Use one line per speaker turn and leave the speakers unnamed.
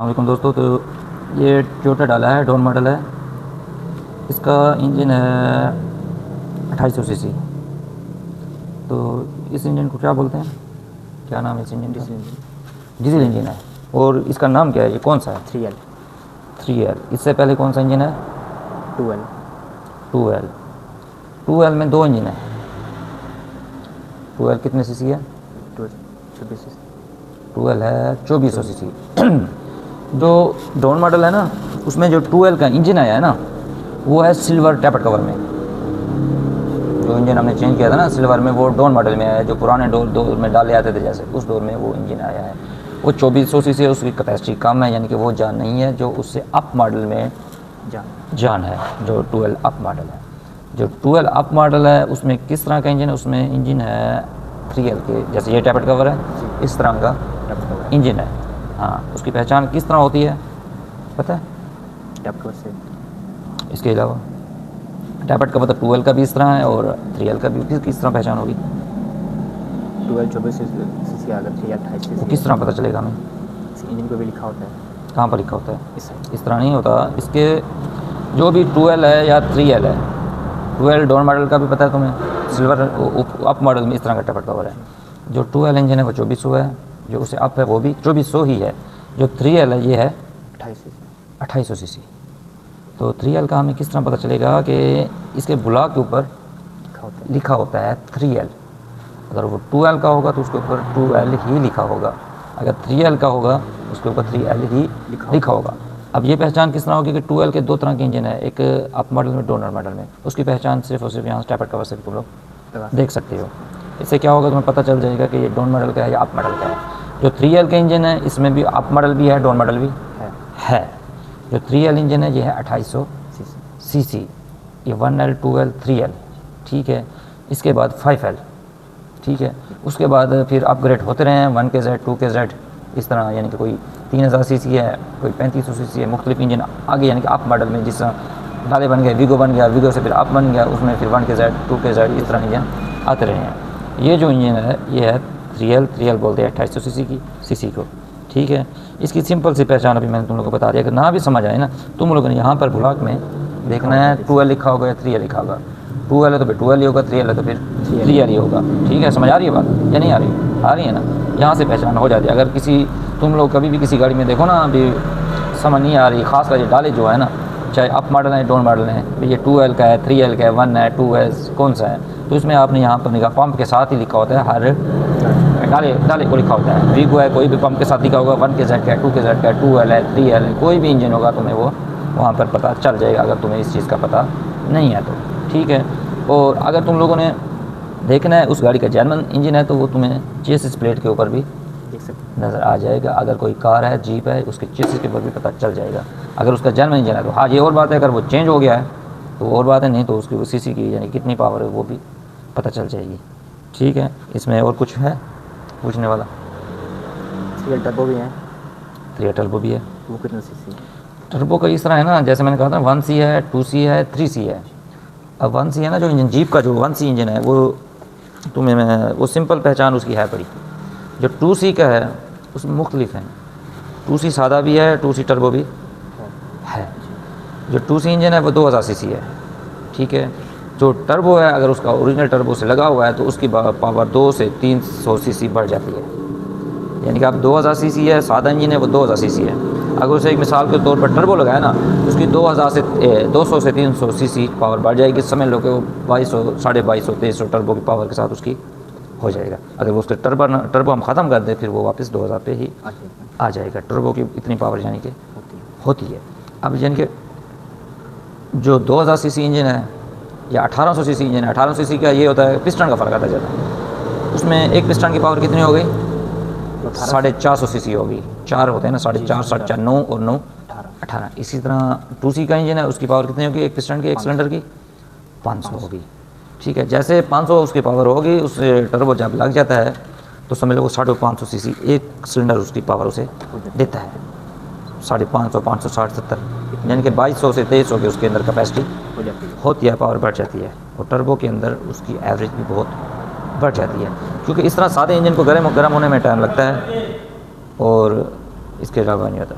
अस्सलामुअलैकुम दोस्तों। तो ये टोयोटा डाला है, डॉन मॉडल है। इसका इंजन है 2800 सीसी। तो इस इंजन को क्या बोलते हैं, क्या नाम है इस इंजन का? डीजल इंजन है। और इसका नाम क्या है, ये कौन सा है?
3L।
3L। इससे पहले कौन सा इंजन है?
2L।
2L। 2L में दो इंजन है। 2L कितने सीसी है?
24 cc।
2L है 2400 सीसी। जो डॉन मॉडल है ना, उसमें जो 2L का इंजन आया है ना, वो है सिल्वर टैपेड कवर में। जो इंजन हमने चेंज किया था ना सिल्वर में, वो डॉन मॉडल में आया है। जो पुराने दौर में डाले आते थे जैसे, उस दौर में वो इंजन आया है। वो 2400 सीसी है, उसकी कैपेसिटी कम है, यानी कि वो जान नहीं है। जो उससे अप मॉडल में जान है, जो 2L अप मॉडल है। जो 2L अप मॉडल है उसमें किस तरह का इंजन है? उसमें इंजन है 3L के, जैसे ये टैपेड कवर है, इस तरह का इंजन है। हाँ, उसकी पहचान किस तरह होती है पता है?
टैपेड कवर से।
इसके अलावा टैपेड कवर तो 2L का भी इस तरह है और 3L का भी किस तरह पहचान होगी?
2L 24 cc, अगर 3L 28
वो
cc।
किस तरह पता चलेगा हमें?
इंजन पे भी लिखा होता है।
कहाँ पर लिखा होता है?
इस
तरह नहीं होता। इसके जो भी 2L है या 3L है, 2L डॉन मॉडल का भी पता है तुम्हें, सिल्वर अप मॉडल में इस तरह का टैपेड कवर है। जो 2L इंजन है वो 2400 है, जो उसे अप है वो भी 2400 ही है। जो 3L है ये है 2800 सीसी। तो 3L का हमें किस तरह पता चलेगा कि इसके ब्लॉक के ऊपर लिखा होता है 3L। अगर वो 2L का होगा तो उसके ऊपर 2L ही लिखा होगा, अगर 3L का होगा उसके ऊपर 3L ही लिखा होगा। अब ये पहचान किस तरह होगी कि 2L के दो तरह के इंजन है, एक अप मॉडल में, डॉन मॉडल में। उसकी पहचान सिर्फ और सिर्फ यहाँ टैपेड कवर से तुम लोग देख सकते हो। इससे क्या होगा, तुम्हें पता चल जाएगा कि ये डॉन मॉडल का है या अप मॉडल का है। जो 3L का इंजन है इसमें भी अप मॉडल भी है, डॉन मॉडल भी है। जो 3L इंजन है ये है 2800 सीसी। ये 1L 2L 3L, ठीक है। इसके बाद 5L, ठीक है। उसके बाद फिर अपग्रेड होते रहे हैं, 1KZ 2KZ इस तरह, यानी कि कोई 3000 सीसी है, कोई 3500 सीसी है। मुख्तलिफ इंजन आगे, यानी कि अप मॉडल में जिस तरह डाले बन गए, वीगो बन गया, वीगो से फिर अप बन गया, उसमें फिर 1KZ 2KZ इस तरह इंजन आते रहे हैं। ये जो इंजन है ये है 3L बोलते हैं 2800 सीसी को, ठीक है। इसकी सिंपल सी पहचान अभी मैंने तुम लोगों को बता दिया। अगर ना भी समझ आए ना, तुम लोगों ने यहाँ पर ब्लॉक में देखना है 2L लिखा होगा या 3L लिखा होगा। 2L है तो फिर 2L ही होगा, 3L है तो फिर 3L ही होगा, ठीक है। समझ आ रही है बात या नहीं आ रही? आ रही है ना? यहाँ से पहचान हो जाती है। अगर किसी तुम लोग कभी भी किसी गाड़ी में देखो ना, अभी समझ नहीं आ रही, खासकर ये डाले जो है ना, चाहे अप मॉडल है डॉन मॉडल है, ये 2L का है, 3L का है, 1 है, 2 है, कौन सा है, तो इसमें आपने यहाँ पर निगाह पंप के साथ ही लिखा होता है, हर डाले को लिखा होता है। वीगो है, कोई भी पंप के साथ लिखा होगा, 1KZ का है, 2KZ का है, 2L है, 3L है, कोई भी इंजन होगा तुम्हें वो वहाँ पर पता चल जाएगा, अगर तुम्हें इस चीज़ का पता नहीं है तो, ठीक है। और अगर तुम लोगों ने देखना है उस गाड़ी का जेन्युइन इंजन है तो वो तुम्हें चेसिस प्लेट के ऊपर भी नज़र आ जाएगा। अगर कोई कार है, जीप है, उसके चेसिस के ऊपर भी पता चल जाएगा अगर उसका जेन्युइन इंजन है तो। हाँ, ये और बात है, अगर वो चेंज हो गया है तो और बात है, नहीं तो उसकी सीसी की यानी कितनी पावर है वो भी पता चल जाएगी, ठीक है। इसमें और कुछ है पूछने वाला?
3L टर्बो भी है।
3L टर्बो भी है।
वो कितना सीसी?
टर्बो का इस तरह है ना, जैसे मैंने कहा था 1C है, 2C है, 3C है। अब 1C है ना, जो इंजन जीप का जो 1C इंजन है वो तुम्हें मैं वो सिंपल पहचान उसकी है बड़ी। जो 2C का है उसमें मुख्तलिफ हैं। 2C सादा भी है, 2C टर्बो भी है। जो 2C इंजन है वो 2000 सीसी है, ठीक है। जो टर्बो है, अगर उसका ओरिजिनल टर्बो से लगा हुआ है तो उसकी पावर 2 से 300 सीसी बढ़ जाती है। यानी कि अब 2000 सीसी है, सादा इंजन है वो 2000 सीसी है। अगर उसे एक मिसाल के तौर पर टर्बो लगाया ना, उसकी 200 से 300 सीसी पावर बढ़ जाएगी। समझ लो कि वो 2200, 2250, 2300 टर्बो की पावर के साथ उसकी हो जाएगा। अगर वो उसके टर्बो हम ख़त्म कर दें फिर वो वापस 2000 पे ही आ जाएगा। टर्बो की इतनी पावर यानी कि होती है। अब यानी कि जो 2000 सीसी इंजन है या 1800 सीसी इंजन है, 1800 सीसी का ये होता है पिस्टन का फ़र्क आता है ज़्यादा। उसमें एक पिस्टन की पावर कितनी हो गई? 450 सीसी होगी। 4 होते हैं ना, 4.5, 4, 9 और 9 18। इसी तरह 2C का इंजन है, उसकी पावर कितनी होगी एक पिस्टन की, एक सिलेंडर की? 500 होगी, ठीक है। जैसे 500 उसकी पावर होगी, उससे टर्बो जब लग जाता है तो समझ लो 550 सीसी एक सिलेंडर उसकी पावर उसे देता है। 550, 560, 70, यानी कि 2200 से 2300 की उसके अंदर कैपेसिटी होती है, पावर बढ़ जाती है। और टर्बो के अंदर उसकी एवरेज भी बहुत बढ़ जाती है, क्योंकि इस तरह सादे इंजन को गर्म होने में टाइम लगता है और इसके अलावा नहीं होता।